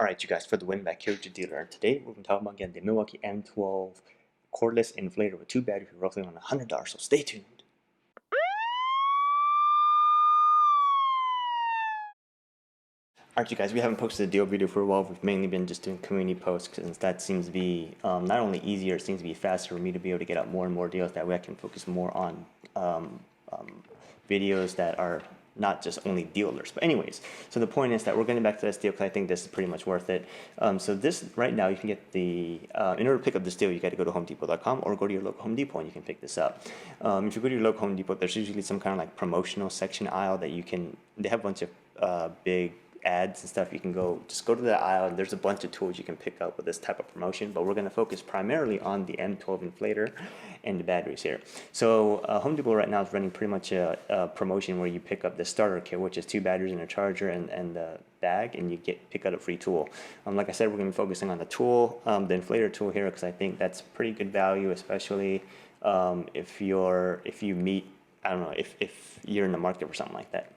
Alright, you guys, for the win back here with your dealer. And today we're going to talk about getting the Milwaukee M12 Cordless Inflator with two batteries for roughly around $100, so stay tuned. Alright, you guys, we haven't posted a deal video for a while. We've mainly been just doing community posts because that seems to be not only easier, it seems to be faster for me to be able to get out more and more deals. That way I can focus more on videos that are not just only deal alerts. But anyways, so the point is that we're getting back to this deal because I think this is pretty much worth it. So this right now you can get the, in order to pick up this deal, you got to go to homedepot.com or go to your local Home Depot and you can pick this up. If you go to your local Home Depot, there's usually some kind of like promotional section aisle that you can, they have a bunch of big ads and stuff. You can just go to the aisle and there's a bunch of tools you can pick up with this type of promotion, but we're going to focus primarily on the M12 inflator and the batteries here. So Home Depot right now is running pretty much a promotion where you pick up the starter kit, which is two batteries and a charger and the bag, and you pick out a free tool. Like I said, we're going to be focusing on the tool, the inflator tool here, because I think that's pretty good value, especially if you meet, I don't know, if you're in the market for something like that.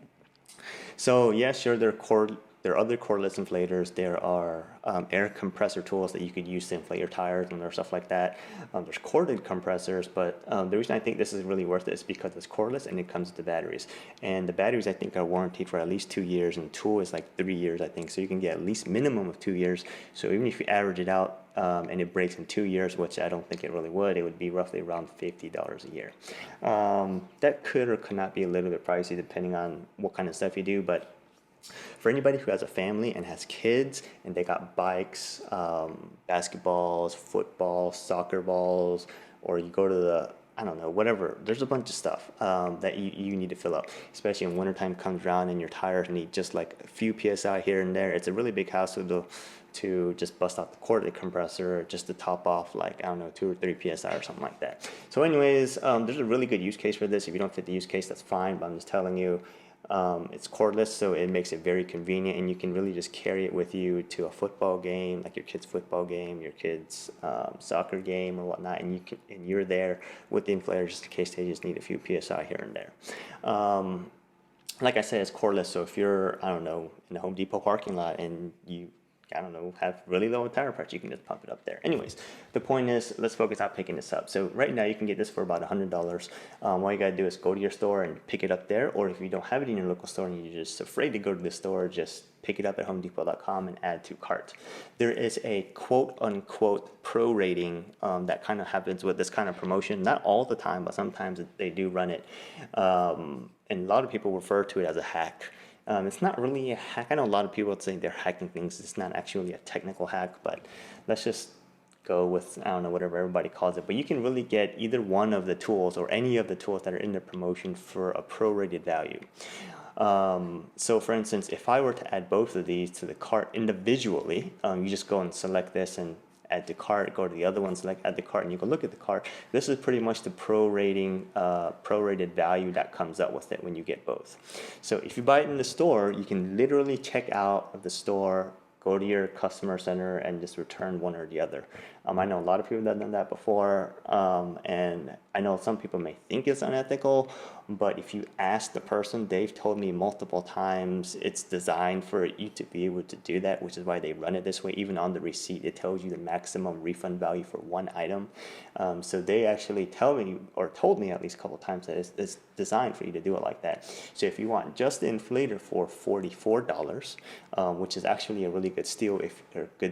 So yeah, sure, there are other cordless inflators. There are air compressor tools that you could use to inflate your tires and there's stuff like that. There's corded compressors, but the reason I think this is really worth it is because it's cordless and it comes with the batteries. And the batteries I think are warranted for at least 2 years, and the tool is like 3 years I think. So you can get at least minimum of 2 years. So even if you average it out and it breaks in 2 years, which I don't think it really would, it would be roughly around $50 a year. That could or could not be a little bit pricey depending on what kind of stuff you do, but for anybody who has a family and has kids and they got bikes, basketballs, football, soccer balls, or you go to the, I don't know, whatever, there's a bunch of stuff that you need to fill up, especially when wintertime comes around and your tires need just like a few PSI here and there. It's a really big hassle to just bust out the corded compressor just to top off like, I don't know, 2 or 3 PSI or something like that. So anyways, there's a really good use case for this. If you don't fit the use case, that's fine, but I'm just telling you, it's cordless, so it makes it very convenient, and you can really just carry it with you to a football game, like your kid's football game, your kid's soccer game or whatnot, and you're there with the inflator just in case they just need a few PSI here and there. Like I said, it's cordless, so if you're, I don't know, in the Home Depot parking lot and you, I don't know, have really low tire pressure, you can just pump it up there. Anyways, the point is, let's focus on picking this up. So right now you can get this for about $100. All you gotta do is go to your store and pick it up there, or if you don't have it in your local store and you're just afraid to go to the store, just pick it up at homedepot.com and add to cart. There is a quote-unquote pro rating that kind of happens with this kind of promotion. Not all the time, but sometimes they do run it. And a lot of people refer to it as a hack. It's not really a hack. I know a lot of people would say they're hacking things. It's not actually a technical hack, but let's just go with, I don't know, whatever everybody calls it. But you can really get either one of the tools or any of the tools that are in the promotion for a prorated value. So for instance, if I were to add both of these to the cart individually, you just go and select this and add to cart, go to the other one, select add to cart, and you can look at the cart. This is pretty much the prorated value that comes up with it when you get both. So if you buy it in the store, you can literally check out of the store, go to your customer center, and just return one or the other. I know a lot of people that have done that before, and I know some people may think it's unethical, but if you ask the person, they've told me multiple times it's designed for you to be able to do that, which is why they run it this way. Even on the receipt, it tells you the maximum refund value for one item. So they actually tell me, or told me at least a couple of times, that it's designed for you to do it like that. So if you want just the inflator for $44, which is actually a really good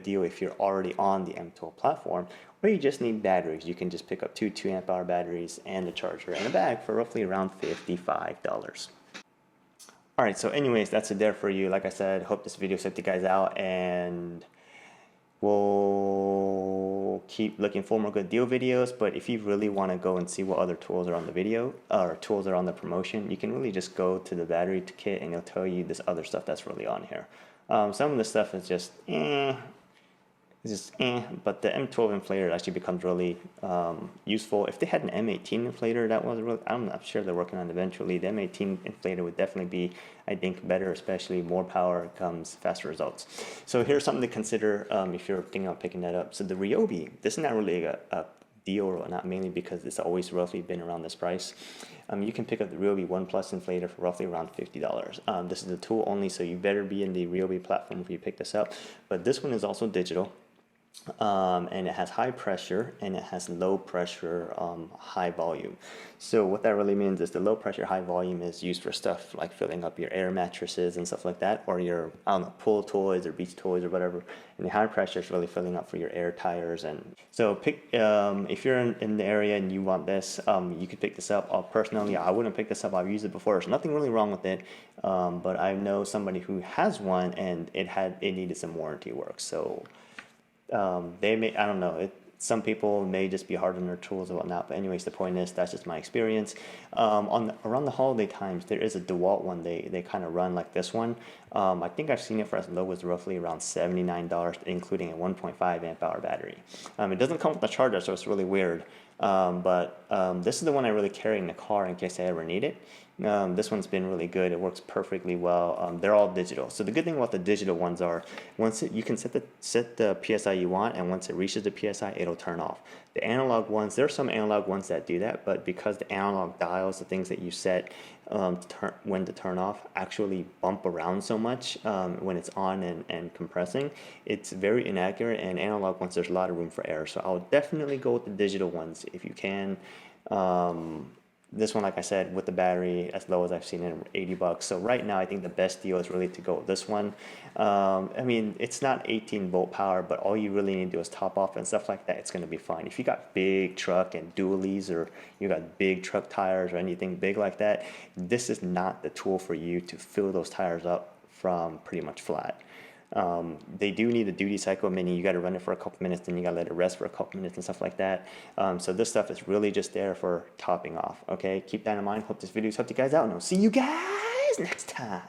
deal if you're already on the M12 platform, or you just need batteries, you can just pick up two 2-amp-hour batteries and a charger and a bag for roughly around $55. Alright, so anyways, that's it there for you. Like I said, hope this video helped you guys out, and we'll keep looking for more good deal videos. But if you really want to go and see what other tools are on the video or tools are on the promotion, you can really just go to the battery kit and it'll tell you this other stuff that's really on here. Some of the stuff is just but the M12 inflator actually becomes really useful. If they had an M18 inflator, that was really, I'm not sure they're working on it eventually. The M18 inflator would definitely be, I think, better, especially more power comes faster results. So here's something to consider if you're thinking about picking that up. So the Ryobi, this is not really a deal or whatnot, mainly because it's always roughly been around this price. You can pick up the Ryobi M12 Inflator for roughly around $50. This is a tool only, so you better be in the Ryobi platform if you pick this up. But this one is also digital. And it has high pressure and it has low pressure, high volume. So what that really means is the low pressure, high volume is used for stuff like filling up your air mattresses and stuff like that, or your, I don't know, pool toys or beach toys or whatever. And the high pressure is really filling up for your air tires. And so pick, if you're in the area and you want this, you could pick this up. Personally, I wouldn't pick this up. I've used it before. There's nothing really wrong with it. But I know somebody who has one and it needed some warranty work. So they may, I don't know, some people may just be hard on their tools and whatnot, but anyways, the point is that's just my experience. Around the holiday times, there is a DeWalt one. They kind of run like this one. I think I've seen it for as low as roughly around $79, including a 1.5 amp hour battery. It doesn't come with a charger, so it's really weird. But this is the one I really carry in the car in case I ever need it. This one's been really good. It works perfectly well. They're all digital. So the good thing about the digital ones are, you can set the PSI you want, and once it reaches the PSI, it'll turn off. The analog ones, there are some analog ones that do that, but because the analog dials, the things that you set when to turn off, actually bump around so much when it's on and compressing, it's very inaccurate. And analog ones, there's a lot of room for error. So I'll definitely go with the digital ones if you can. This one, like I said, with the battery as low as I've seen it, $80. So right now, I think the best deal is really to go with this one. I mean, it's not 18-volt power, but all you really need to do is top off and stuff like that. It's going to be fine. If you got big truck and dualies, or you got big truck tires or anything big like that, this is not the tool for you to fill those tires up from pretty much flat. They do need a duty cycle, meaning you got to run it for a couple minutes, then you got to let it rest for a couple minutes and stuff like that. So this stuff is really just there for topping off. Okay, keep that in mind. Hope this video helped you guys out, and I'll see you guys next time.